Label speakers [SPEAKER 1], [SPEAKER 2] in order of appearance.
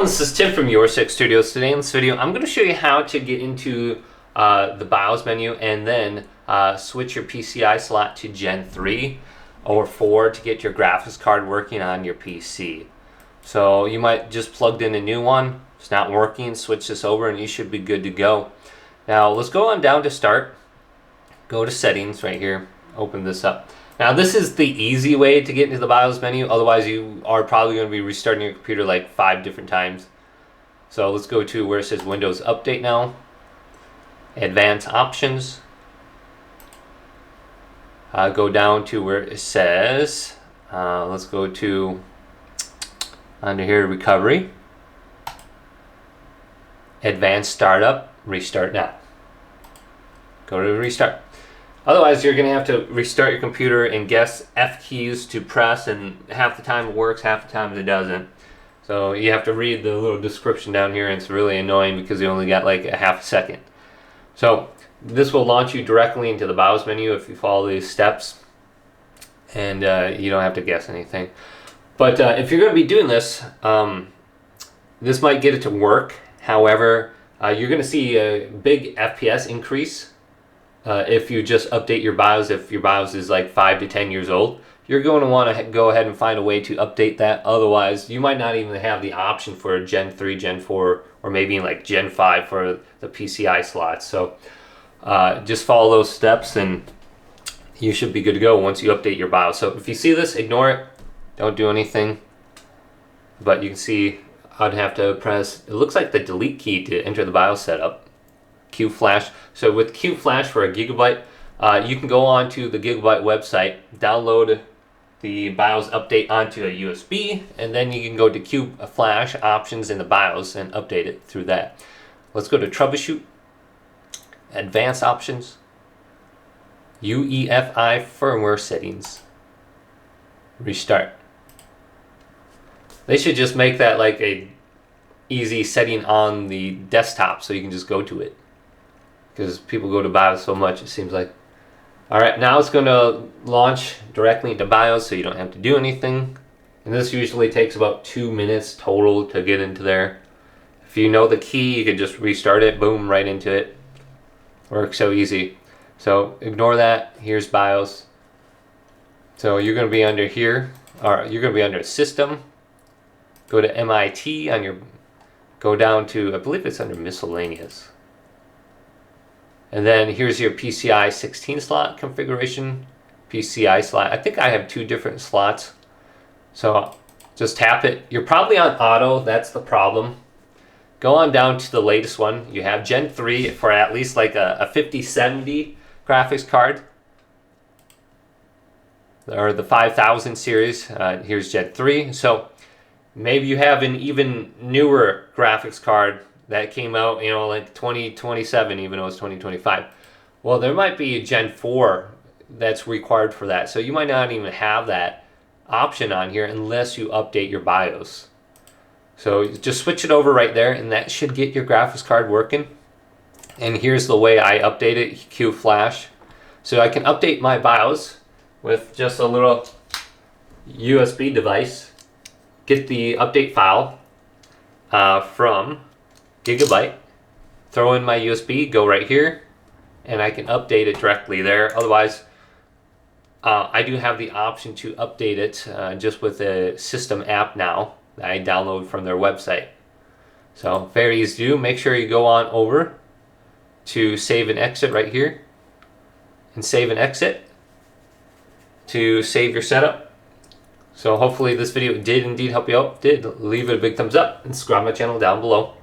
[SPEAKER 1] This is Tim from Your Six Studios. Today in this video, I'm going to show you how to get into the BIOS menu and then switch your PCI slot to Gen 3 or 4 to get your graphics card working on your PC. So you might just plugged in a new one, it's not working, switch this over and you should be good to go. Now let's go on down to Start, go to Settings right here, open this up. Now this is the easy way to get into the BIOS menu, otherwise you are probably going to be restarting your computer like 5 different times. So let's go to where it says Windows Update now, Advanced Options, go down to where it says, let's go to under here Recovery, Advanced Startup, Restart Now. Go to Restart. Otherwise, you're going to have to restart your computer and guess F keys to press, and half the time it works, half the time it doesn't. So you have to read the little description down here, and it's really annoying because you only got like a half a second. So this will launch you directly into the BIOS menu if you follow these steps, and you don't have to guess anything. But if you're going to be doing this, this might get it to work. However, you're going to see a big FPS increase. If you just update your BIOS, if your BIOS is like 5 to 10 years old, you're going to want to go ahead and find a way to update that. Otherwise, you might not even have the option for Gen 3, Gen 4, or maybe like Gen 5 for the PCI slots. So just follow those steps and you should be good to go once you update your BIOS. So if you see this, ignore it. Don't do anything. But you can see I'd have to press, it looks like the delete key to enter the BIOS setup. Q-Flash. So with Q-Flash for a Gigabyte, you can go on to the Gigabyte website, download the BIOS update onto a USB, and then you can go to Q-Flash options in the BIOS and update it through that. Let's go to Troubleshoot, Advanced Options, UEFI Firmware Settings, Restart. They should just make that like a easy setting on the desktop so you can just go to it, because people go to BIOS so much, it seems like. Alright, now it's going to launch directly into BIOS so you don't have to do anything. And this usually takes about 2 minutes total to get into there. If you know the key, you can just restart it, boom, right into it. Works so easy. So ignore that. Here's BIOS. So you're going to be under here, or you're going to be under System. Go to MIT on your, go down to, I believe it's under Miscellaneous. And then here's your PCI 16 slot configuration, PCI slot. I think I have 2 different slots. So just tap it. You're probably on auto, that's the problem. Go on down to the latest one. You have Gen 3 for at least like a 5070 graphics card. Or the 5000 series. Here's Gen 3. So maybe you have an even newer graphics card that came out, you know, like 2027, even though it's 2025. Well, there might be a Gen 4 that's required for that. So you might not even have that option on here unless you update your BIOS. So just switch it over right there and that should get your graphics card working. And here's the way I update it, Q-Flash. So I can update my BIOS with just a little USB device. Get the update file from Gigabyte, throw in my USB, go right here, and I can update it directly there. Otherwise, I do have the option to update it just with a system app now that I download from their website. So very easy to do. Make sure you go on over to save and exit right here, and save and exit to save your setup. So hopefully this video did indeed help you out. Did, leave it a big thumbs up and subscribe to my channel down below.